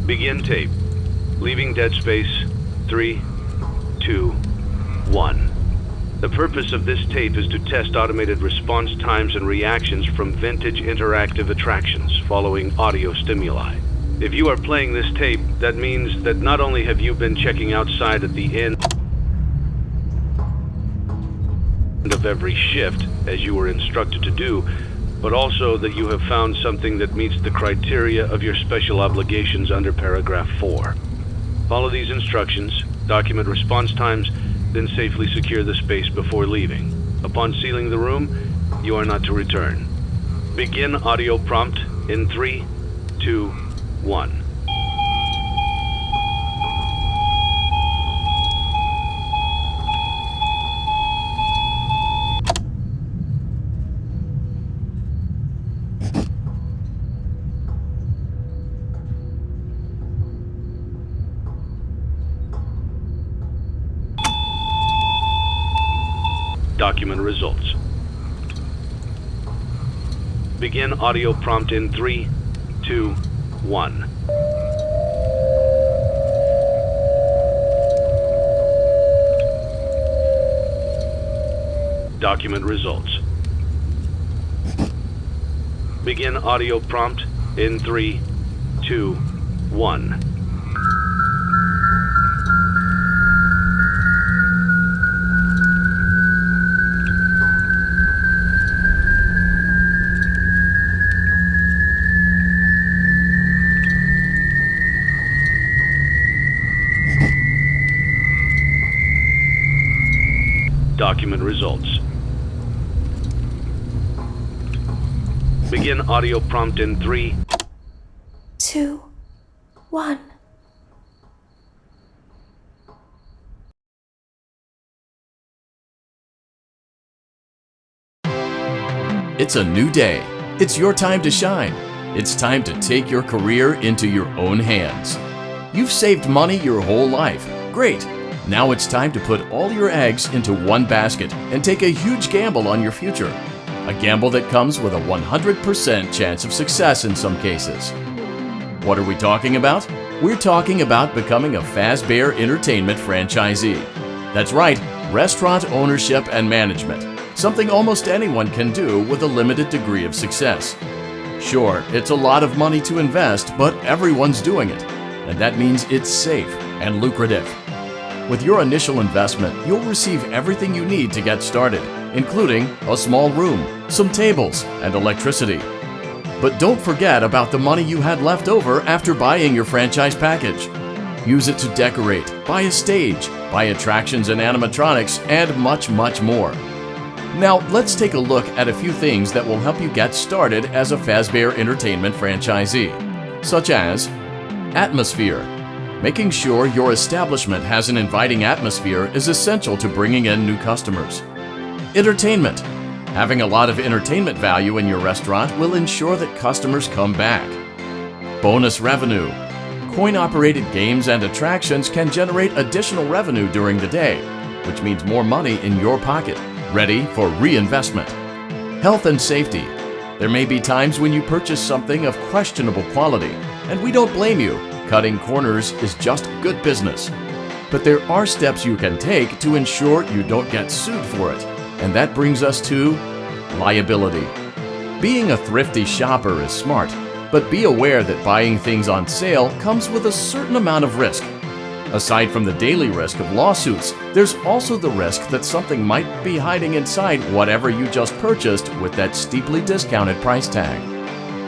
Begin tape. Leaving dead space. 3, 2, 1. The purpose of this tape is to test automated response times and reactions from vintage interactive attractions following audio stimuli. If you are playing this tape, that means that not only have you been checking outside at the end of every shift, as you were instructed to do, but also that you have found something that meets the criteria of your special obligations under paragraph 4. Follow these instructions, document response times, then safely secure the space before leaving. Upon sealing the room, you are not to return. Begin audio prompt in 3, 2, 1. Document results. Begin audio prompt in 3, 2, 1. Document results. Begin audio prompt in 3, 2, 1. Document results. Begin audio prompt in 3, 2, 1. It's a new day. It's your time to shine. It's time to take your career into your own hands. You've saved money your whole life. Great. Now it's time to put all your eggs into one basket and take a huge gamble on your future. A gamble that comes with a 100% chance of success in some cases. What are we talking about? We're talking about becoming a Fazbear Entertainment franchisee. That's right, restaurant ownership and management. Something almost anyone can do with a limited degree of success. Sure, it's a lot of money to invest, but everyone's doing it. And that means it's safe and lucrative. With your initial investment, you'll receive everything you need to get started, including a small room, some tables, and electricity. But don't forget about the money you had left over after buying your franchise package. Use it to decorate, buy a stage, buy attractions and animatronics, and much, much more. Now, let's take a look at a few things that will help you get started as a Fazbear Entertainment franchisee, such as atmosphere. Making sure your establishment has an inviting atmosphere is essential to bringing in new customers. Entertainment. Having a lot of entertainment value in your restaurant will ensure that customers come back. Bonus revenue. Coin-operated games and attractions can generate additional revenue during the day, which means more money in your pocket, ready for reinvestment. Health and safety. There may be times when you purchase something of questionable quality, and we don't blame you. Cutting corners is just good business. But there are steps you can take to ensure you don't get sued for it, and that brings us to liability. Being a thrifty shopper is smart, but be aware that buying things on sale comes with a certain amount of risk. Aside from the daily risk of lawsuits, there's also the risk that something might be hiding inside whatever you just purchased with that steeply discounted price tag.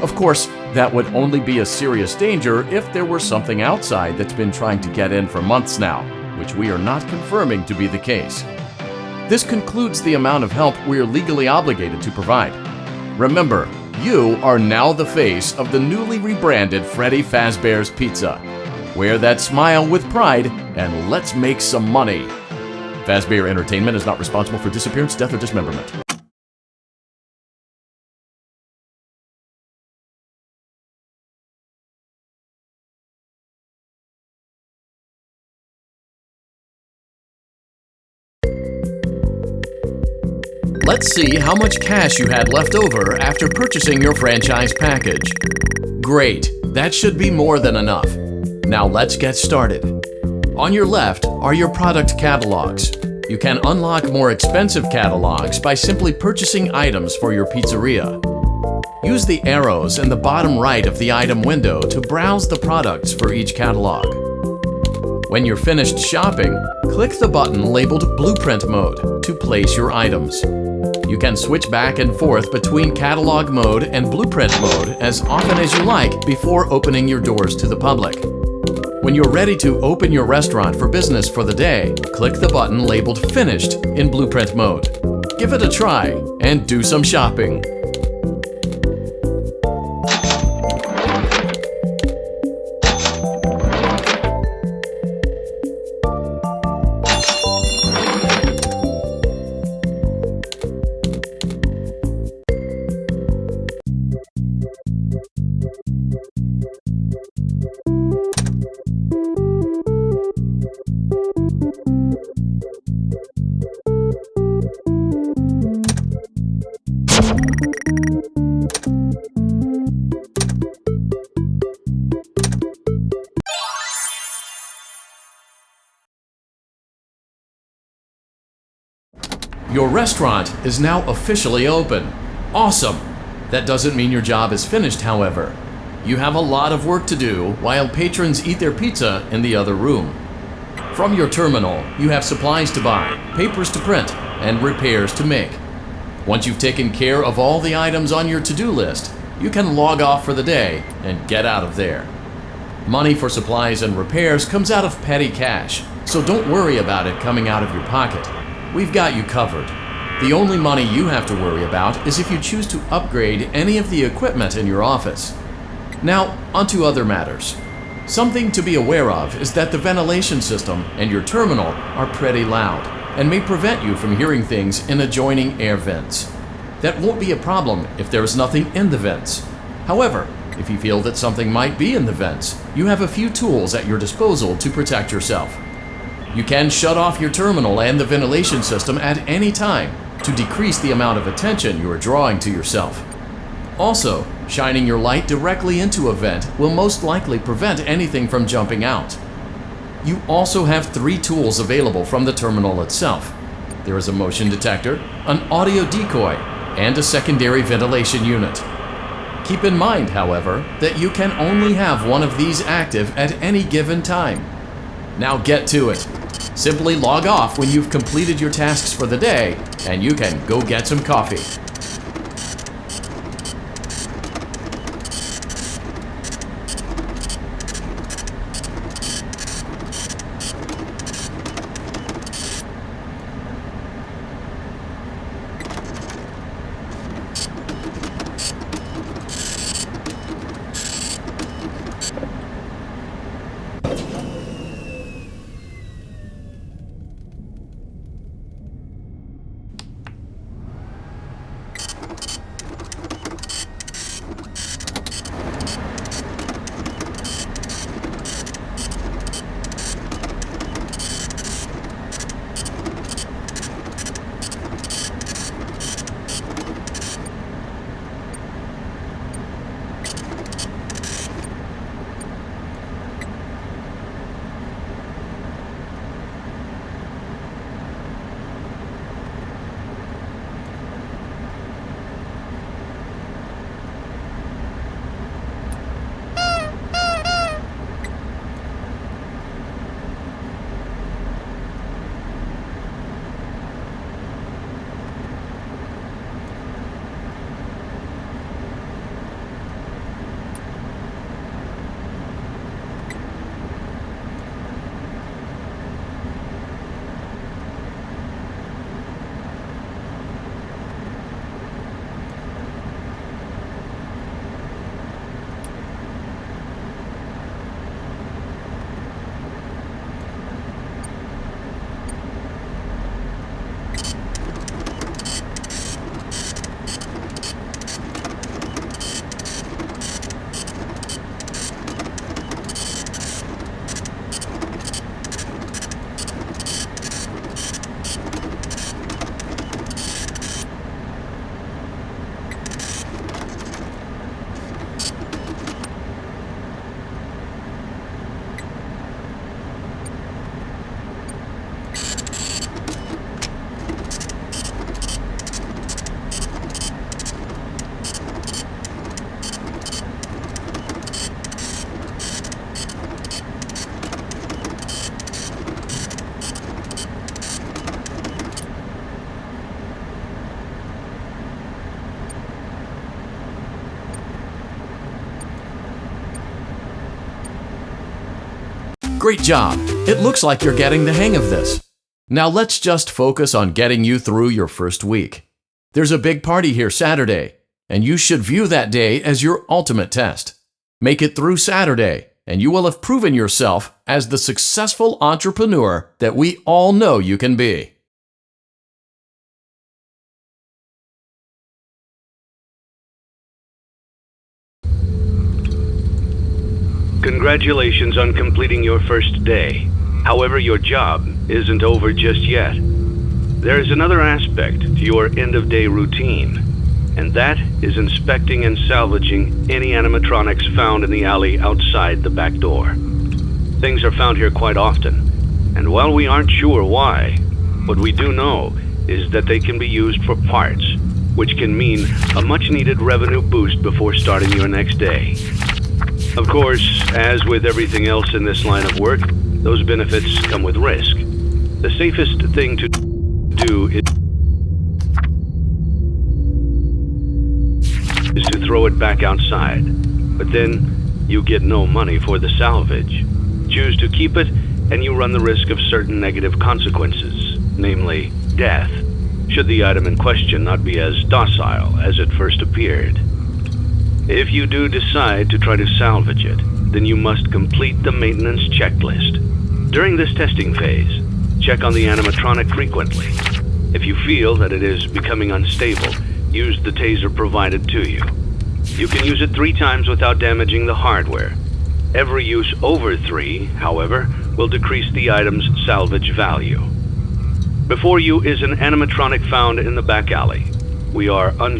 Of course, that would only be a serious danger if there were something outside that's been trying to get in for months now, which we are not confirming to be the case. This concludes the amount of help we are legally obligated to provide. Remember, you are now the face of the newly rebranded Freddy Fazbear's Pizza. Wear that smile with pride and let's make some money. Fazbear Entertainment is not responsible for disappearance, death, or dismemberment. Let's see how much cash you had left over after purchasing your franchise package. Great, that should be more than enough. Now let's get started. On your left are your product catalogs. You can unlock more expensive catalogs by simply purchasing items for your pizzeria. Use the arrows in the bottom right of the item window to browse the products for each catalog. When you're finished shopping, click the button labeled Blueprint Mode to place your items. You can switch back and forth between Catalog Mode and Blueprint Mode as often as you like before opening your doors to the public. When you're ready to open your restaurant for business for the day, click the button labeled Finished in Blueprint Mode. Give it a try and do some shopping. Your restaurant is now officially open. Awesome! That doesn't mean your job is finished, however. You have a lot of work to do while patrons eat their pizza in the other room. From your terminal, you have supplies to buy, papers to print, and repairs to make. Once you've taken care of all the items on your to-do list, you can log off for the day and get out of there. Money for supplies and repairs comes out of petty cash, so don't worry about it coming out of your pocket. We've got you covered. The only money you have to worry about is if you choose to upgrade any of the equipment in your office. Now, onto other matters. Something to be aware of is that the ventilation system and your terminal are pretty loud and may prevent you from hearing things in adjoining air vents. That won't be a problem if there is nothing in the vents. However, if you feel that something might be in the vents, you have a few tools at your disposal to protect yourself. You can shut off your terminal and the ventilation system at any time to decrease the amount of attention you are drawing to yourself. Also, shining your light directly into a vent will most likely prevent anything from jumping out. You also have 3 tools available from the terminal itself. There is a motion detector, an audio decoy, and a secondary ventilation unit. Keep in mind, however, that you can only have one of these active at any given time. Now get to it. Simply log off when you've completed your tasks for the day, and you can go get some coffee. Great job! It looks like you're getting the hang of this. Now let's just focus on getting you through your first week. There's a big party here Saturday, and you should view that day as your ultimate test. Make it through Saturday, and you will have proven yourself as the successful entrepreneur that we all know you can be. Congratulations on completing your first day. However, your job isn't over just yet. There is another aspect to your end-of-day routine, and that is inspecting and salvaging any animatronics found in the alley outside the back door. Things are found here quite often, and while we aren't sure why, what we do know is that they can be used for parts, which can mean a much-needed revenue boost before starting your next day. Of course, as with everything else in this line of work, those benefits come with risk. The safest thing to do is to throw it back outside, but then you get no money for the salvage. Choose to keep it, and you run the risk of certain negative consequences, namely death, should the item in question not be as docile as it first appeared. If you do decide to try to salvage it, then you must complete the maintenance checklist. During this testing phase, check on the animatronic frequently. If you feel that it is becoming unstable, use the taser provided to you. You can use it 3 times without damaging the hardware. Every use over 3, however, will decrease the item's salvage value. Before you is an animatronic found in the back alley. We are unsure